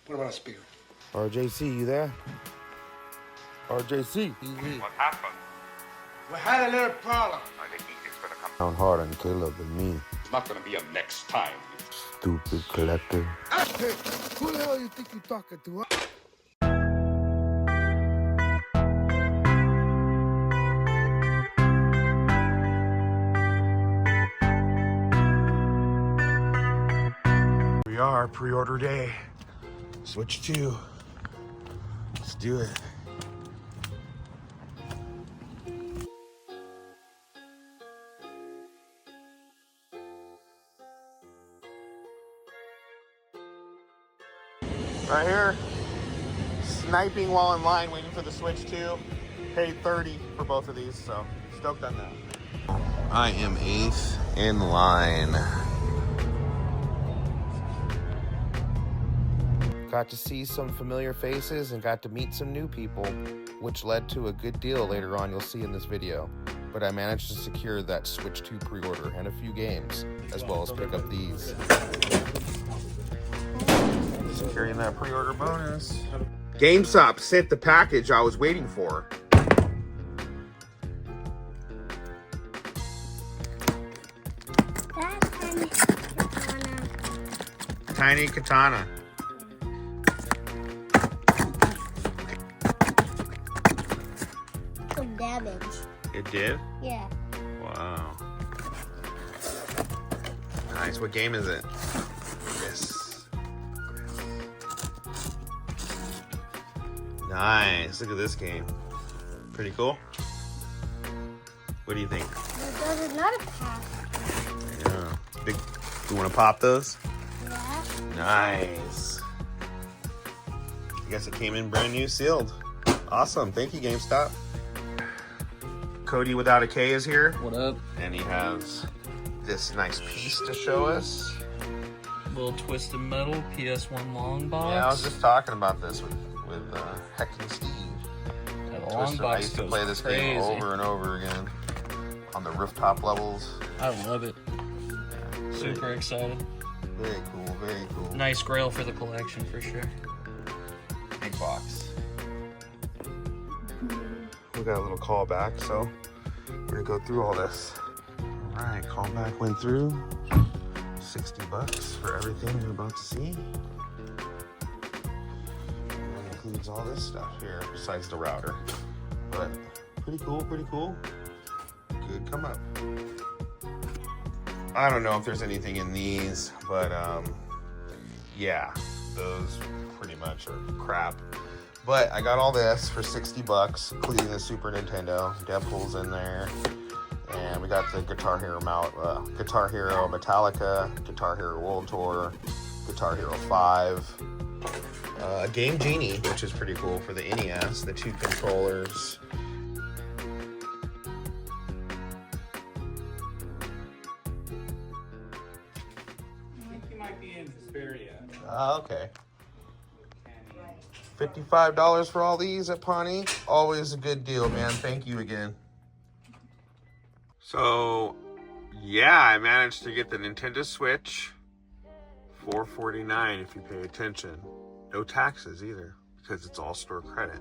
Put him on a speaker. RJC, you there? RJC. What happened? We had a little problem. The heat is gonna come Down hard on Caleb and me. It's not gonna be a next time. Stupid collector. Hey, who the hell you think you're talking to? Huh? We are pre-order day. Switch 2. Let's do it. Right here, sniping while in line, waiting for the Switch 2. Paid $30 for both of these, so stoked on that. I am 8th in line. Got to see some familiar faces and got to meet some new people, which led to a good deal later on you'll see in this video. But I managed to secure that Switch 2 pre-order and a few games, as well as pick up these. Securing that pre-order bonus. GameStop sent the package I was waiting for. Tiny katana. Some damage. It did? Yeah. Wow. Nice. What game is it? Yes. Nice. Look at this game. Pretty cool. What do you think? There's another pack. Yeah. Big. You want to pop those? Yeah. Nice. I guess it came in brand new sealed. Awesome. Thank you, GameStop. Cody without a K is here. What up? And he has this nice piece to show us. Little twisted metal PS1 long box. Yeah, I was just talking about this with Hecking Steve. Yeah, the long I box used to goes play this crazy. game over and over again on the rooftop levels. I love it. Super excited. Very cool, very cool. Nice grail for the collection for sure. Big box. We got a little callback, so we're gonna go through all this. All right, callback went through. $60 for everything you're about to see. And that includes all this stuff here, besides the router. But pretty cool, pretty cool. Good come up. I don't know if there's anything in these, but yeah, those pretty much are crap. But I got all this for $60, including the Super Nintendo. Deadpool's in there. And we got the Guitar Hero Guitar Hero Metallica, Guitar Hero World Tour, Guitar Hero 5, a Game Genie, which is pretty cool for the NES, the 2 controllers. I think you might be in Hesperia. Okay. $55 for all these at Pawnee. Always a good deal, man. Thank you again. So, yeah, I managed to get the Nintendo Switch. $449 if you pay attention. No taxes either, because it's all store credit.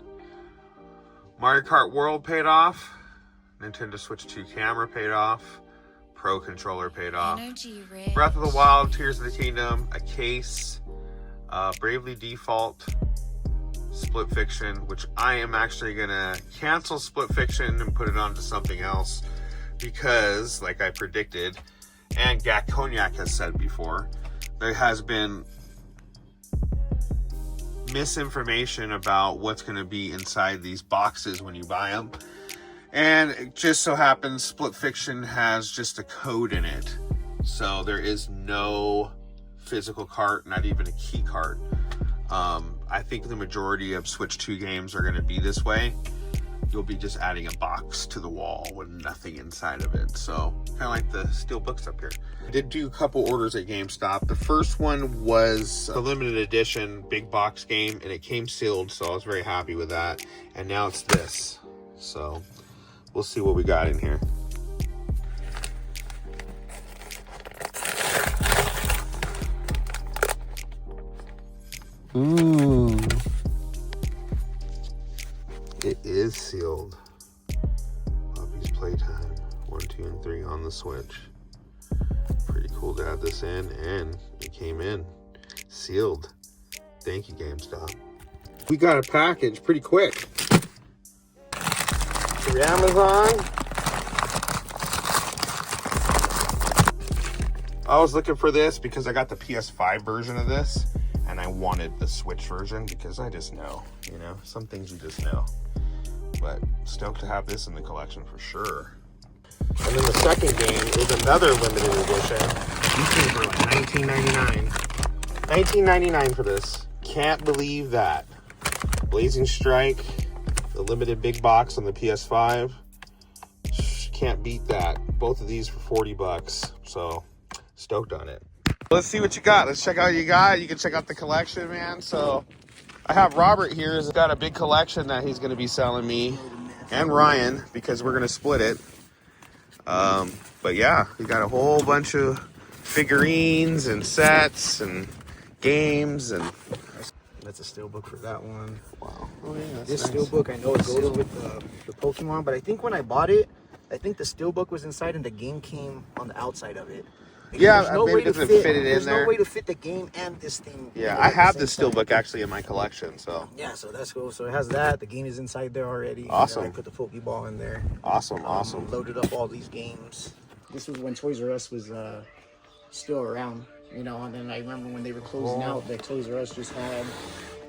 Mario Kart World paid off. Nintendo Switch 2 camera paid off. Pro controller paid off. Breath of the Wild, Tears of the Kingdom, a case, Bravely Default, Split Fiction, which I am actually gonna cancel Split Fiction and put it onto something else because, like I predicted, and Gak Cognac has said before, there has been misinformation about what's going to be inside these boxes when you buy them. And it just so happens Split Fiction has just a code in it. So there is no physical cart, not even a key cart. I think the majority of Switch 2 games are going to be this way. You'll be just adding a box to the wall with nothing inside of it. So kind of like the steel books up here. I did do a couple orders at GameStop. The first one was a limited edition big box game, and it came sealed, so I was very happy with that. And now it's this. So we'll see what we got in here. Ooh. It is sealed. Puppy's Playtime 1, 2, and 3 on the Switch. Pretty cool to add this in, and it came in sealed. Thank you, GameStop. We got a package pretty quick through Amazon. I was looking for this because I got the PS5 version of this, and I wanted the Switch version because I just know, you know, some things you just know. But stoked to have this in the collection for sure. And then the second game is another limited edition. These things were like $19.99. $19.99 for this. Can't believe that. Blazing Strike, the limited big box on the PS5. Can't beat that. Both of these for 40 bucks. So stoked on it. Let's see what you got. Let's check out what you got. You can check out the collection, man. So I have Robert here. He's got a big collection that he's going to be selling me and Ryan because we're going to split it. But yeah, we got a whole bunch of figurines and sets and games, and that's a steelbook for that one. Wow. Oh, yeah, that's this nice. steelbook, I know it goes with the Pokemon, but I think when I bought it, I think the steelbook was inside and the game came on the outside of it. Like, yeah, there's no maybe way it to doesn't fit fit it in there's there. no way to fit the game and this thing. Yeah, at I have the the same steelbook time. actually in my collection, so. Yeah, so that's cool. So it has that. The game is inside there already. Awesome. I put the Pokeball in there. Awesome, awesome. Loaded up all these games. This was when Toys R Us was still around, you know, and then I remember when they were closing out, that Toys R Us just had,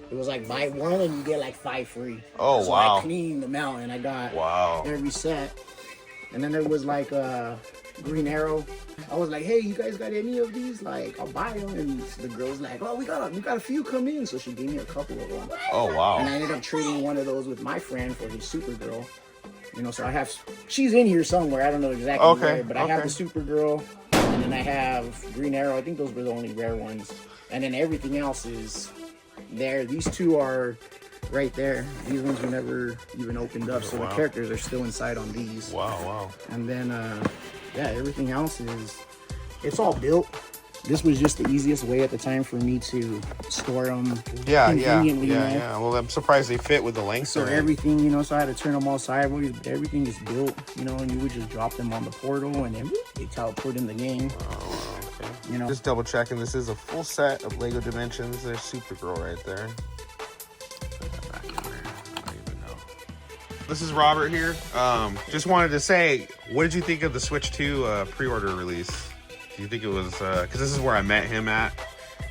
it was like buy one and you get like 5 free. Oh, so wow. I cleaned them out and I got Wow. every set. And then there was like Green Arrow. I was like, hey, you guys got any of these? Like, I'll buy them. And the girl's like, oh, we got a few come in. So she gave me a couple of them. Oh, wow. And I ended up trading one of those with my friend for his Supergirl. You know, so I have, she's in here somewhere. I don't know exactly where, but I have the Supergirl, and then I have Green Arrow. I think those were the only rare ones. And then everything else is there. These two are right there. These ones were never even opened up, so the characters are still inside on these. Wow, wow. And then, yeah, everything else is, it's all built. This was just the easiest way at the time for me to store them conveniently. Yeah. Well, I'm surprised they fit with the length. So everything, you know, so I had to turn them all sideways, but everything is built, you know, and you would just drop them on the portal and then they teleport in the game. Oh, okay. You know, just double checking. This is a full set of Lego Dimensions. There's Supergirl right there. Put that back in there. I don't even know. This is Robert here. Just wanted to say, what did you think of the Switch 2 pre-order release? Do you think it was, because this is where I met him at,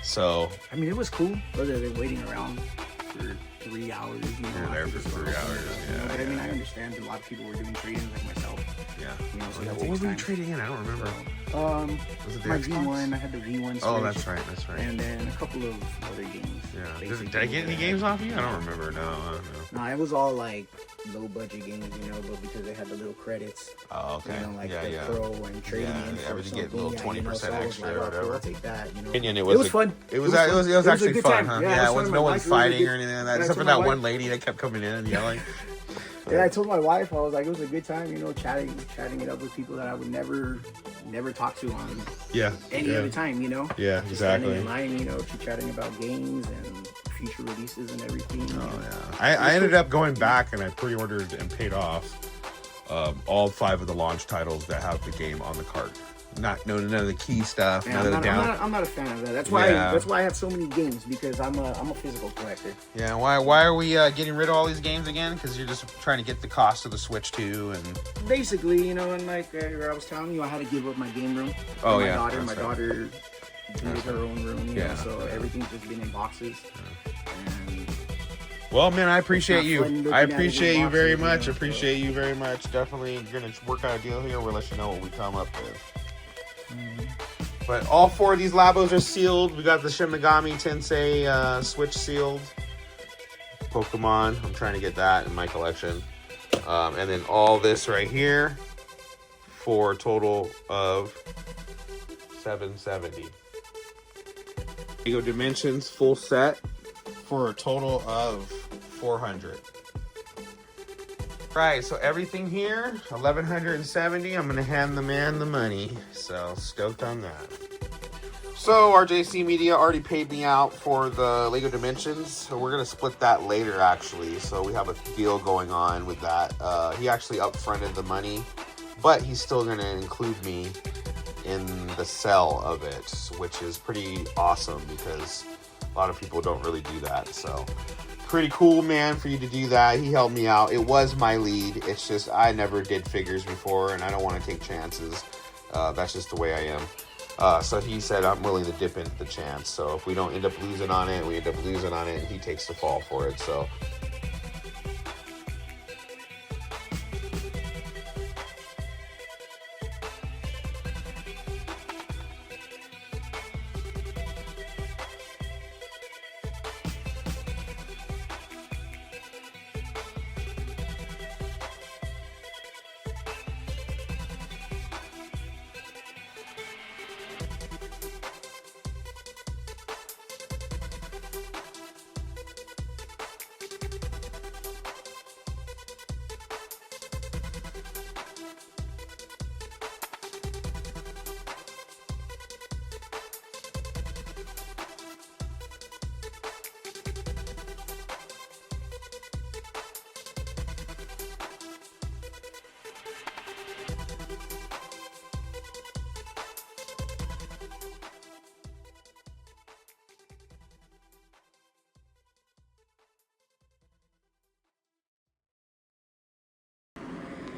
so. I mean, it was cool, whether they're waiting around for 3 hours, you know. You're there for 3 hours, yeah. But I mean, I understand a lot of people were doing trade-ins like myself. Yeah. You know, so What was we trading in? I don't remember. Was it the my Xbox? V1, I had the V1 Switch. Oh, that's right. And then a couple of other games. Yeah. Did I get any games off you? I don't remember. No. No, it was all like low budget games, you know, but because they had the little credits. Oh, okay. You know, like the yeah. Pro and trading in for everything get a something. little 20% you know, so I was extra like, or oh, whatever. cool, I'll take that, you know. Opinion, It was fun. It was actually a good fun, time. huh? Yeah, it was no one fighting or anything like that, except for that one lady that kept coming in and yelling. Yeah, I told my wife, I was like, it was a good time, you know, chatting it up with people that I would never talk to on any other time, you know. Yeah, Just exactly. standing in line, you know, chatting about games and future releases and everything. Oh yeah. I ended up going back and I pre-ordered and paid off all 5 of the launch titles that have the game on the cart. None of the key stuff. Yeah, I'm not a fan of that. That's why I have so many games, because I'm a physical collector. Yeah, why are we getting rid of all these games again? Because you're just trying to get the cost of the Switch 2 and basically, you know, and like I was telling you, I had to give up my game room. Oh, my yeah, daughter, that's my right. daughter needed her own room, you Yeah, know, so everything's just been in boxes. And well, man, I appreciate It's not fun you. looking I at it in appreciate you very boxes, you much. know, Appreciate you very much. Definitely gonna work out a deal here. We'll let you know what we come up with. But all 4 of these Labos are sealed. We got the Shin Megami Tensei Switch sealed. Pokemon. I'm trying to get that in my collection. And then all this right here for a total of $770. Lego Dimensions full set for a total of $400. Right, so everything here, $1,170. I'm gonna hand the man the money. So stoked on that. So RJC Media already paid me out for the Lego Dimensions, so we're gonna split that later actually. So we have a deal going on with that. He actually upfronted the money, but he's still gonna include me in the sell of it, which is pretty awesome because a lot of people don't really do that. So pretty cool, man, for you to do that. He helped me out. It was my lead. It's just I never did figures before, and I don't want to take chances. That's just the way I am. So he said I'm willing to dip into the chance. So if we don't end up losing on it, we end up losing on it, and he takes the fall for it. So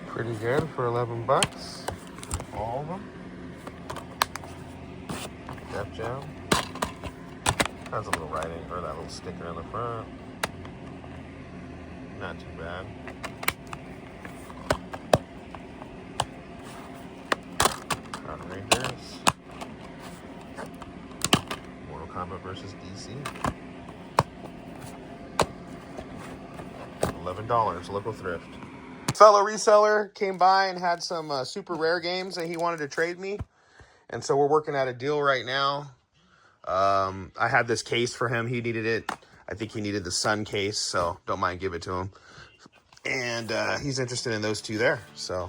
pretty good for 11 bucks. All of them. Def Jam. Has a little writing, or that little sticker on the front. Not too bad. Rangers. Mortal Kombat versus DC. $11, local thrift. Fellow reseller came by and had some super rare games that he wanted to trade me. And so we're working at a deal right now. I had this case for him. He needed it. I think he needed the Sun case, so don't mind give it to him. And he's interested in those two there. So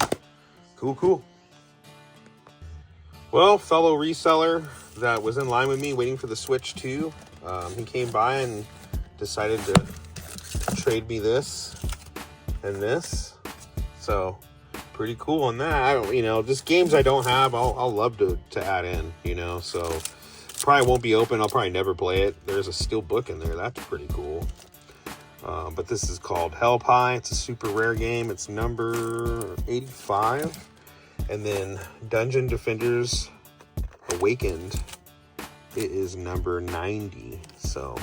cool. Well, fellow reseller that was in line with me waiting for the Switch 2, he came by and decided to trade me this and this. So pretty cool on that. Just games I don't have, I'll love to add in, so probably won't be open. I'll probably never play it. There's a steel book in there. That's pretty cool. But this is called Hell Pie. It's a super rare game. It's number 85. And then Dungeon Defenders Awakened, it is number 90. So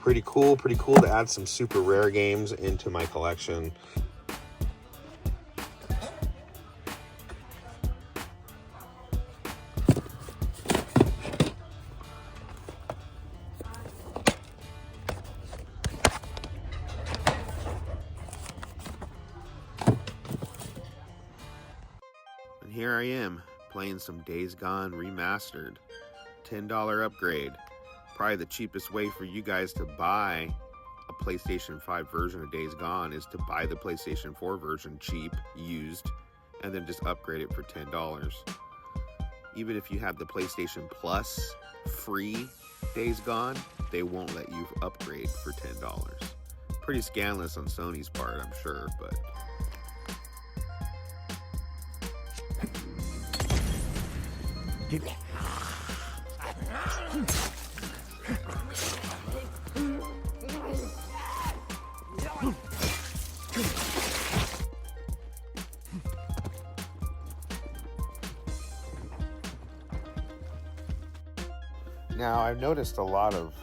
pretty cool to add some super rare games into my collection. Here I am playing some Days Gone Remastered. $10 upgrade. Probably the cheapest way for you guys to buy a PlayStation 5 version of Days Gone is to buy the PlayStation 4 version cheap, used, and then just upgrade it for $10. Even if you have the PlayStation Plus free Days Gone, they won't let you upgrade for $10. Pretty scandalous on Sony's part, I'm sure, but now I've noticed a lot of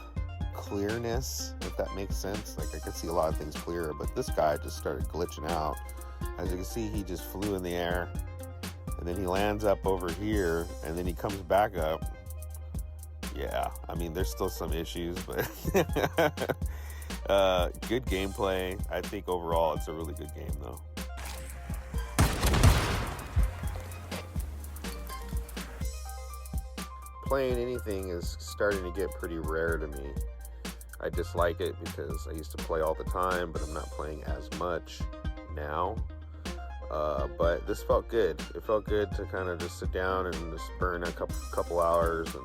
clearness, if that makes sense. Like I could see a lot of things clearer, but this guy just started glitching out. As you can see, he just flew in the air. And then he lands up over here, and then he comes back up. Yeah, I mean, there's still some issues, but good gameplay. I think overall it's a really good game, though. Playing anything is starting to get pretty rare to me. I dislike it because I used to play all the time, but I'm not playing as much now. But this felt good. It felt good to kind of just sit down and just burn a couple hours and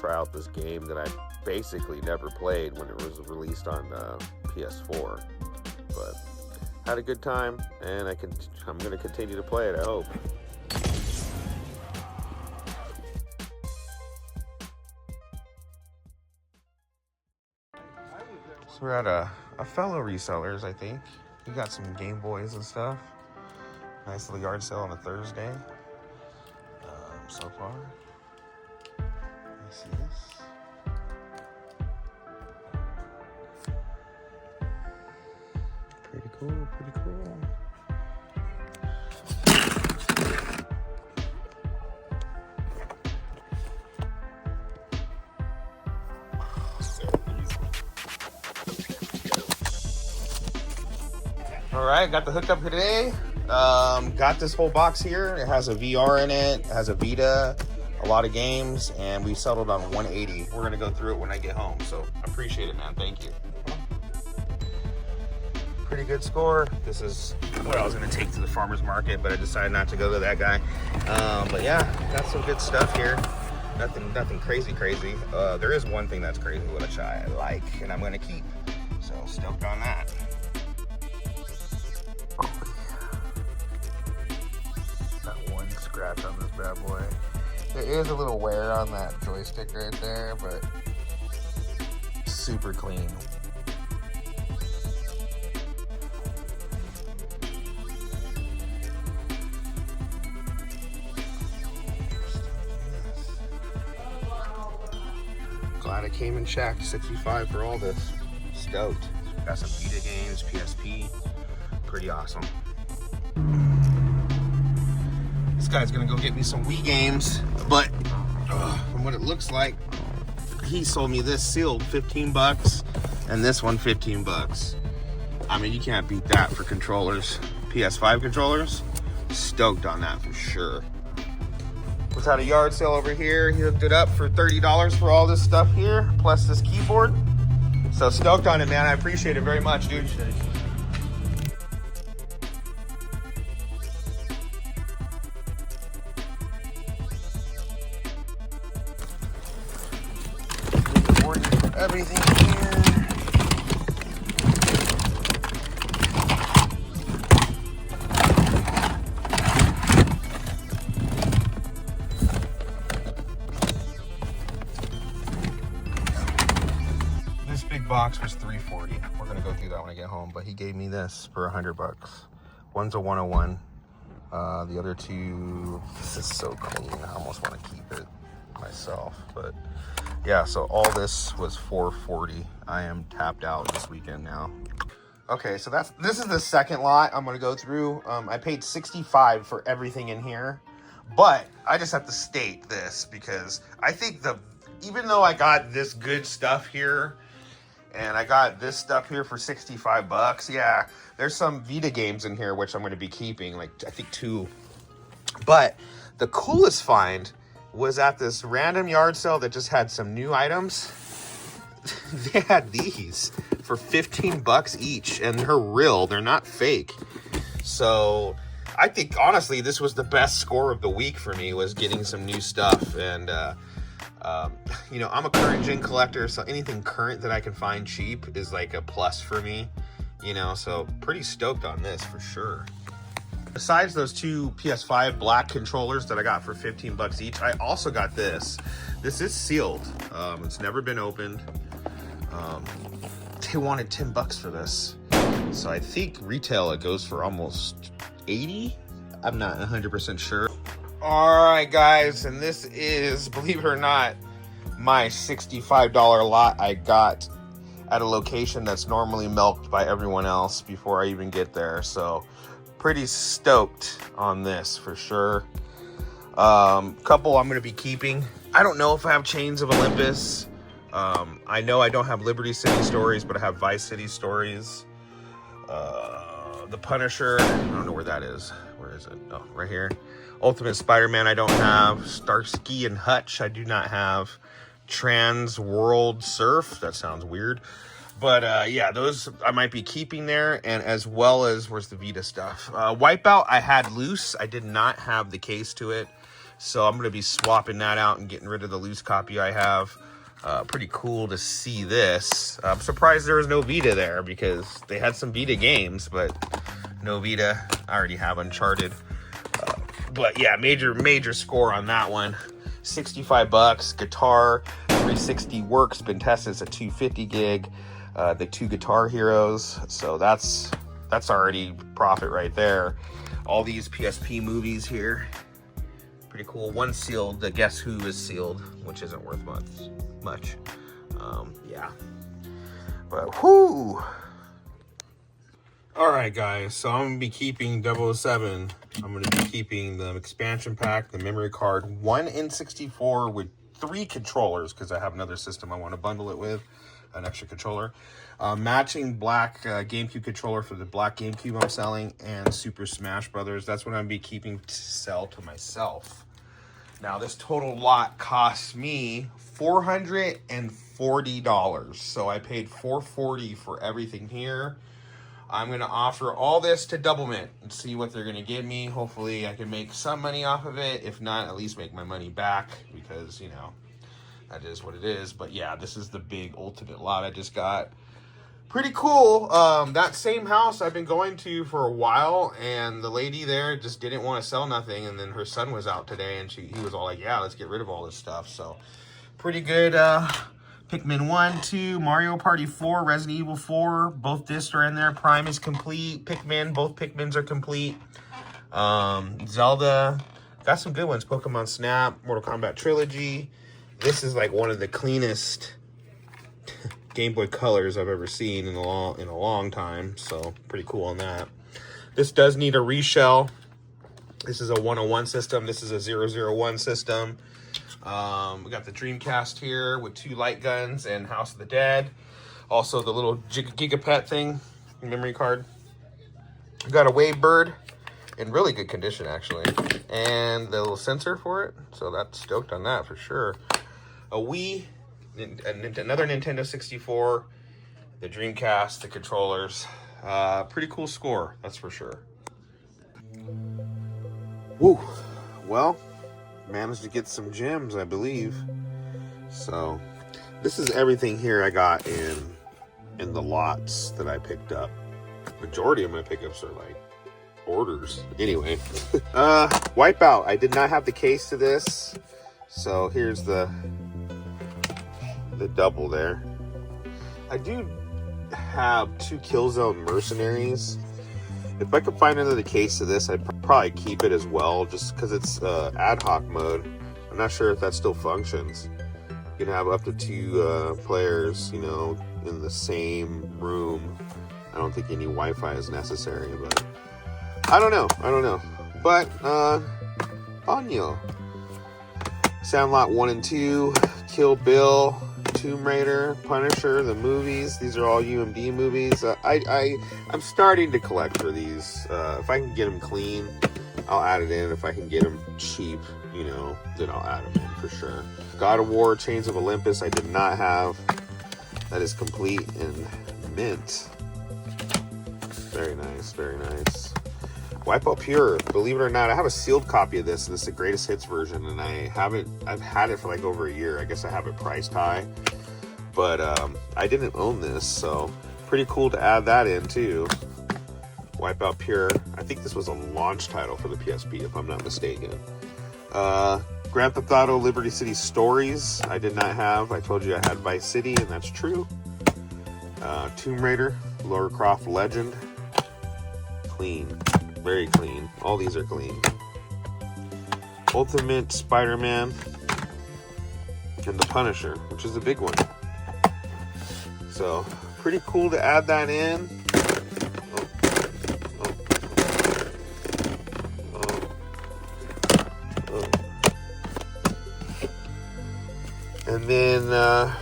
try out this game that I basically never played when it was released on PS4. But had a good time, and I'm going to continue to play it, I hope. So we're at a fellow reseller's, I think. We got some Game Boys and stuff. Nice little yard sale on a Thursday. So far. I see this. Pretty cool, pretty cool. All right, got the hookup today. Got this whole box here. It has a VR in it, has a Vita, a lot of games, and we settled on 180. We're gonna go through it when I get home, so appreciate it, man. Thank you. Pretty good score. This is what I was gonna take to the farmer's market, but I decided not to go to that guy. But yeah, got some good stuff here. Nothing crazy. There is one thing that's crazy, which I like, and I'm gonna keep. So stoked on that. Scratch on this bad boy. There is a little wear on that joystick right there, but super clean. Glad I came and checked. 65 for all this. Stoked. Got some Vita games, PSP. Pretty awesome. This guy's gonna go get me some Wii games, but from what it looks like, he sold me this sealed 15 bucks and this one 15 bucks. I mean, you can't beat that for controllers. PS5 controllers, stoked on that for sure. Was at a yard sale over here. He hooked it up for $30 for all this stuff here, plus this keyboard. So stoked on it, man. I appreciate it very much, dude. Everything here. This big box was $340. We're gonna go through that when I get home, but he gave me this for $100. One's a 101. The other two, this is so clean. I almost want to keep it myself, but yeah, so all this was $440. I am tapped out this weekend now. Okay, so this is the second lot I'm gonna go through. I paid $65 for everything in here, but I just have to state this because I think even though I got this good stuff here and I got this stuff here for 65 bucks, yeah, there's some Vita games in here which I'm gonna be keeping, like I think 2. But the coolest find was at this random yard sale that just had some new items. They had these for 15 bucks each, and they're real, they're not fake. So I think honestly this was the best score of the week for me, was getting some new stuff. And you know, I'm a current gen collector, so anything current that I can find cheap is like a plus for me, you know, so pretty stoked on this for sure. Besides those 2 PS5 black controllers that I got for 15 bucks each, I also got this. This is sealed. It's never been opened. They wanted 10 bucks for this. So I think retail it goes for almost 80. I'm not 100% sure. All right, guys, and this is, believe it or not, my $65 lot I got at a location that's normally milked by everyone else before I even get there. So pretty stoked on this for sure. Couple I'm going to be keeping. I don't know if I have Chains of Olympus. I know I don't have Liberty City Stories, but I have Vice City Stories. The Punisher, I don't know where that is. Where is it? Oh, right here. Ultimate Spider-Man I don't have. Starsky and Hutch I do not have. Trans World Surf, that sounds weird. But yeah, those I might be keeping there, and as well as, where's the Vita stuff? Wipeout I had loose. I did not have the case to it So I'm going to be swapping that out and getting rid of the loose copy I have. Pretty cool to see this. I'm surprised there was no Vita there because they had some Vita games, but no Vita. I already have Uncharted. But yeah, major score on that one. 65 bucks. Guitar 360 works. Been tested. It's a 250 gig. The 2 Guitar Heroes. So that's already profit right there. All these PSP movies here. Pretty cool. One sealed. The Guess Who is sealed, which isn't worth much. Yeah. But whoo. All right, guys. So I'm gonna be keeping 007. I'm gonna be keeping the expansion pack, the memory card, one N64 with 3 controllers because I have another system I want to bundle it with, an extra controller. Matching black GameCube controller for the black GameCube I'm selling, and Super Smash Brothers. That's what I'm gonna be keeping to sell to myself. Now, this total lot cost me $440. So I paid $440 for everything here. I'm going to offer all this to Doublemint and see what they're going to give me. Hopefully, I can make some money off of it. If not, at least make my money back because, you know, that is what it is. But yeah, this is the big ultimate lot I just got. Pretty cool. That same house I've been going to for a while, and the lady there just didn't want to sell nothing, and then her son was out today, and he was all like, yeah, let's get rid of all this stuff. So pretty good. Pikmin 1, 2, Mario Party 4, Resident Evil 4, both discs are in there. Prime is complete. Pikmin, both Pikmins are complete. Zelda, got some good ones. Pokemon Snap, Mortal Kombat Trilogy. This is like one of the cleanest Game Boy Colors I've ever seen in a long time, so pretty cool on that. This does need a reshell. This is a 101 system. This is a 001 system. We got the Dreamcast here with 2 light guns and House of the Dead. Also the little Gigapet thing, memory card. We got a Wavebird in really good condition actually, and the little sensor for it. So that's stoked on that for sure. A Wii. Another Nintendo 64, the Dreamcast, the controllers. Pretty cool score, that's for sure. Woo. Well, managed to get some gems, I believe. So, this is everything here I got in the lots that I picked up. Majority of my pickups are like orders. Anyway, Wipeout. I did not have the case to this, so here's the double there. I do have 2 Killzone Mercenaries. If I could find another case of this, I'd probably keep it as well, just because it's ad hoc mode. I'm not sure if that still functions. You can have up to 2 players, you know, in the same room. I don't think any Wi-Fi is necessary, but I don't know. But Ponyo, Sandlot 1 and 2, Kill Bill, Tomb Raider, Punisher, the movies. These are all UMD movies. I'm starting to collect for these. If I can get them clean, I'll add it in. If I can get them cheap, you know, then I'll add them in for sure. God of War, Chains of Olympus, I did not have. That is complete and mint. Very nice, very nice. Wipeout Pure, believe it or not, I have a sealed copy of this. This is the greatest hits version, and I've had it for like over a year. I guess I have it priced high, but I didn't own this, so pretty cool to add that in too. Wipeout Pure, I think this was a launch title for the PSP, if I'm not mistaken. Grand Theft Auto Liberty City Stories, I did not have. I told you I had Vice City, and that's true. Tomb Raider, Lara Croft Legend, clean. Very clean. All these are clean. Ultimate Spider-Man and the Punisher, which is a big one. So, pretty cool to add that in. And then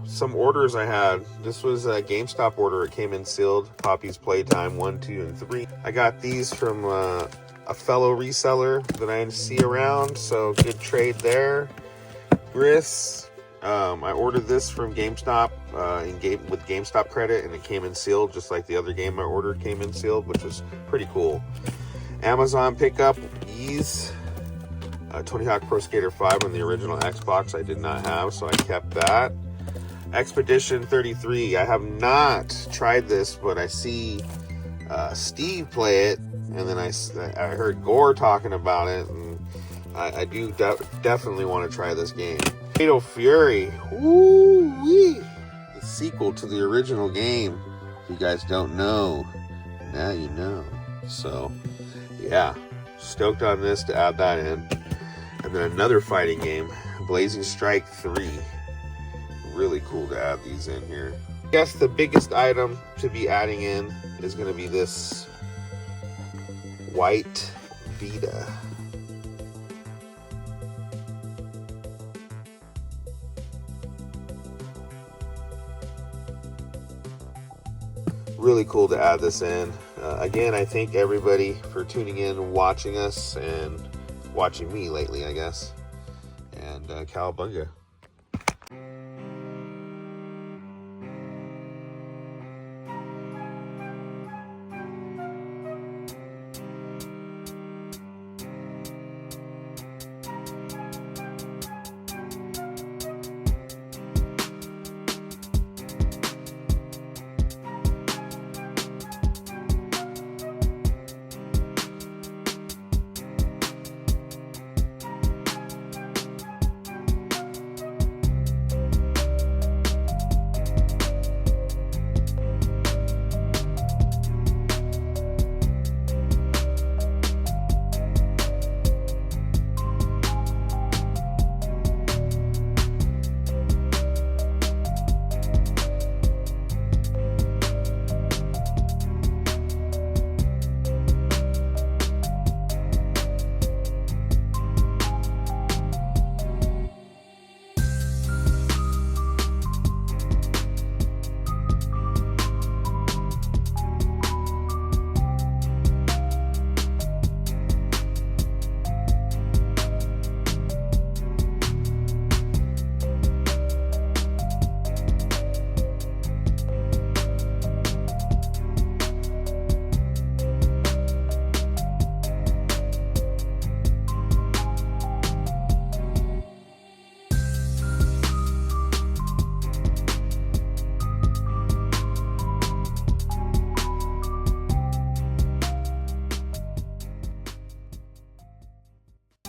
some orders I had. This was a GameStop order. It came in sealed. Poppy's Playtime 1, 2, and 3. I got these from a fellow reseller that I see around, so good trade there. Gris. I ordered this from GameStop with GameStop credit, and it came in sealed, just like the other game I ordered came in sealed, which was pretty cool. Amazon pickup, Ease. Tony Hawk Pro Skater 5 on the original Xbox I did not have, so I kept that. Expedition 33, I have not tried this, but I see Steve play it, and then I heard Gore talking about it, and I do definitely want to try this game. Fatal Fury, woo-wee! The sequel to the original game. If you guys don't know, now you know. So, yeah, stoked on this to add that in. And then another fighting game, Blazing Strike 3. Really cool to add these in here. I guess the biggest item to be adding in is going to be this white Vita. Really cool to add this in. Again, I thank everybody for tuning in and watching us and watching me lately, I guess. And cowabunga.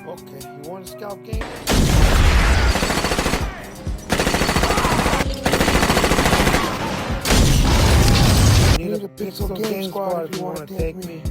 Okay, you want a scout game? Need a pixel game squad if you want to take me.